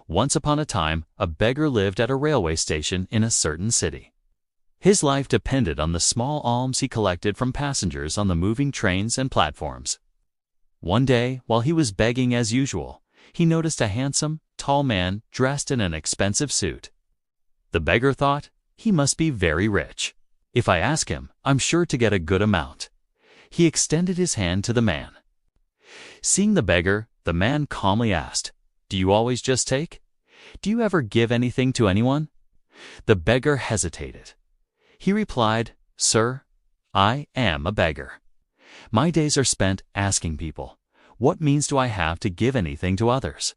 Once upon a time, a beggar lived at a railway station in a certain city. His life depended on the small alms he collected from passengers on the moving trains and platforms. One day, while he was begging as usual, he noticed a handsome, tall man dressed in an expensive suit. The beggar thought, he must be very rich. If I ask him, I'm sure to get a good amount. He extended his hand to the man. Seeing the beggar, the man calmly asked, "Do you always just take? Do you ever give anything to anyone?" The beggar hesitated. He replied, "Sir, I am a beggar. My days are spent asking people, what means do I have to give anything to others?"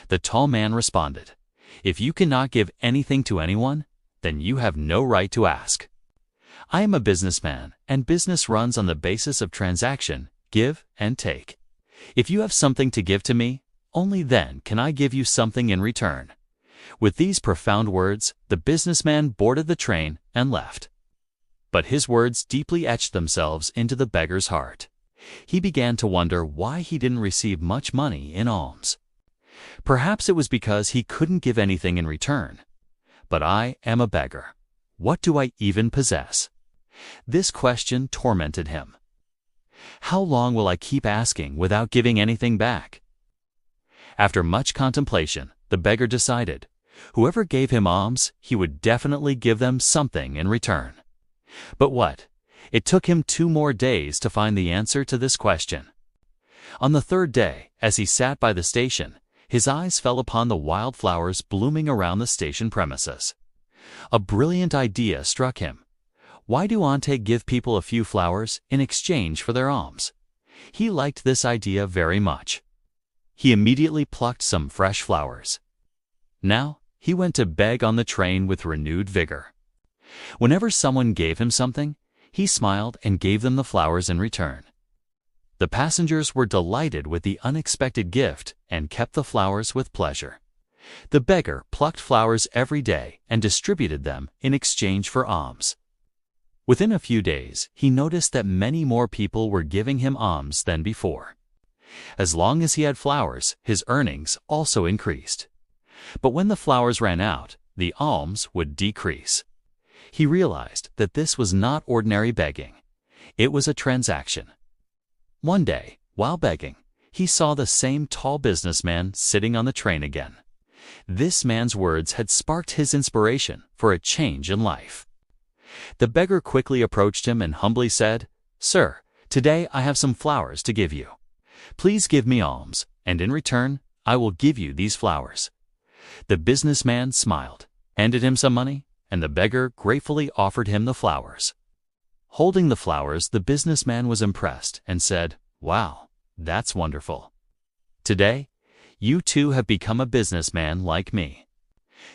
The tall man responded, "If you cannot give anything to anyone, then you have no right to ask. I am a businessman, and business runs on the basis of transaction, give and take. If you have something to give to me, only then can I give you something in return." With these profound words, the businessman boarded the train and left. But his words deeply etched themselves into the beggar's heart. He began to wonder why he didn't receive much money in alms. Perhaps it was because he couldn't give anything in return. But I am a beggar. What do I even possess? This question tormented him. How long will I keep asking without giving anything back? After much contemplation, the beggar decided, whoever gave him alms, he would definitely give them something in return. But what? It took him 2 more days to find the answer to this question. On the 3rd day, as he sat by the station, his eyes fell upon the wildflowers blooming around the station premises. A brilliant idea struck him. Why do Ante give people a few flowers in exchange for their alms? He liked this idea very much. He immediately plucked some fresh flowers. Now, he went to beg on the train with renewed vigor. Whenever someone gave him something, he smiled and gave them the flowers in return. The passengers were delighted with the unexpected gift and kept the flowers with pleasure. The beggar plucked flowers every day and distributed them in exchange for alms. Within a few days, he noticed that many more people were giving him alms than before. As long as he had flowers, his earnings also increased. But when the flowers ran out, the alms would decrease. He realized that this was not ordinary begging. It was a transaction. One day, while begging, he saw the same tall businessman sitting on the train again. This man's words had sparked his inspiration for a change in life. The beggar quickly approached him and humbly said, "Sir, today I have some flowers to give you. Please give me alms, and in return, I will give you these flowers." The businessman smiled, handed him some money, and the beggar gratefully offered him the flowers. Holding the flowers, the businessman was impressed and said, "Wow, that's wonderful. Today, you too have become a businessman like me."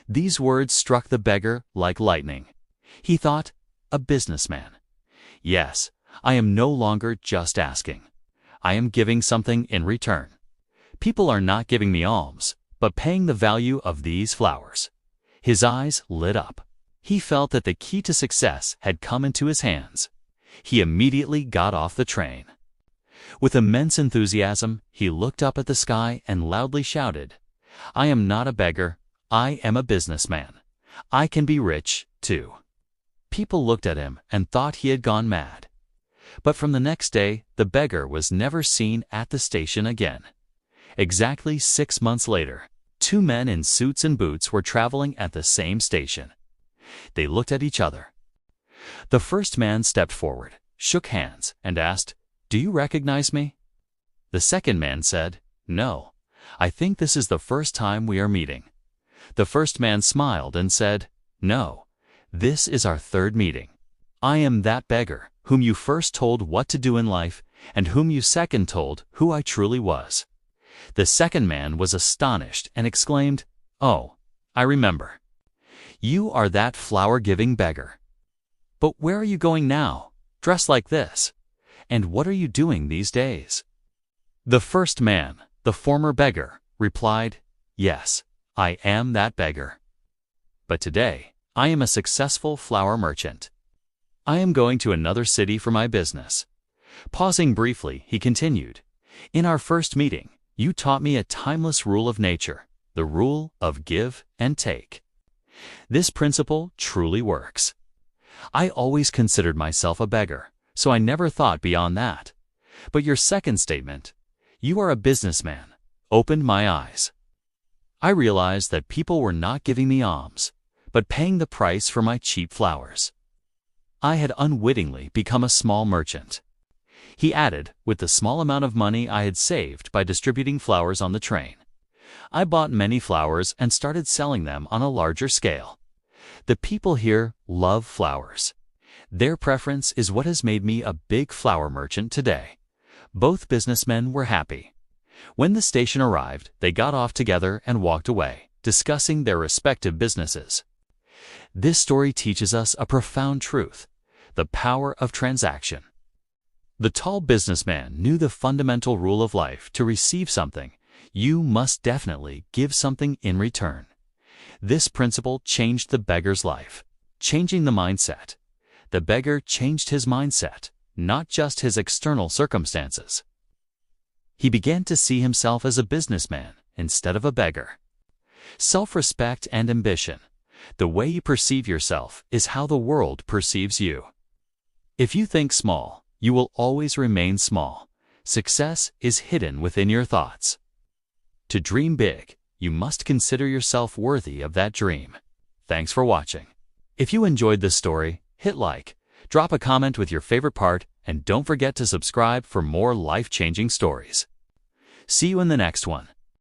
These words struck the beggar like lightning. He thought, a businessman. Yes, I am no longer just asking. I am giving something in return. People are not giving me alms, but paying the value of these flowers. His eyes lit up. He felt that the key to success had come into his hands. He immediately got off the train. With immense enthusiasm, he looked up at the sky and loudly shouted, "I am not a beggar, I am a businessman. I can be rich, too." People looked at him and thought he had gone mad. But from the next day, the beggar was never seen at the station again. Exactly 6 months later, 2 men in suits and boots were traveling at the same station. They looked at each other. The first man stepped forward, shook hands, and asked, "Do you recognize me?" The second man said, "No, I think this is the first time we are meeting." The first man smiled and said, "No, this is our 3rd meeting. I am that beggar whom you first told what to do in life and whom you second told who I truly was." The second man was astonished and exclaimed, "Oh, I remember. You are that flower-giving beggar. But where are you going now, dressed like this? And what are you doing these days?" The first man, the former beggar, replied, "Yes, I am that beggar. But today, I am a successful flower merchant. I am going to another city for my business." Pausing briefly, he continued, "In our first meeting, you taught me a timeless rule of nature. the rule of give and take. This principle truly works. I always considered myself a beggar, so I never thought beyond that. But your second statement, "You are a businessman," opened my eyes. I realized that people were not giving me alms, but paying the price for my cheap flowers. I had unwittingly become a small merchant. He added, with the small amount of money I had saved by distributing flowers on the train. I bought many flowers and started selling them on a larger scale. The people here love flowers. Their preference is what has made me a big flower merchant today. Both businessmen were happy. When the station arrived, they got off together and walked away, discussing their respective businesses. This story teaches us a profound truth: the power of transaction. The tall businessman knew the fundamental rule of life: to receive something, you must definitely give something in return. This principle changed the beggar's life, changing the mindset. The beggar changed his mindset, not just his external circumstances. He began to see himself as a businessman instead of a beggar. Self-respect and ambition. The way you perceive yourself is how the world perceives you. If you think small, you will always remain small. Success is hidden within your thoughts. To dream big, you must consider yourself worthy of that dream. Thanks for watching. If you enjoyed this story, hit like, drop a comment with your favorite part, and don't forget to subscribe for more life-changing stories. See you in the next one.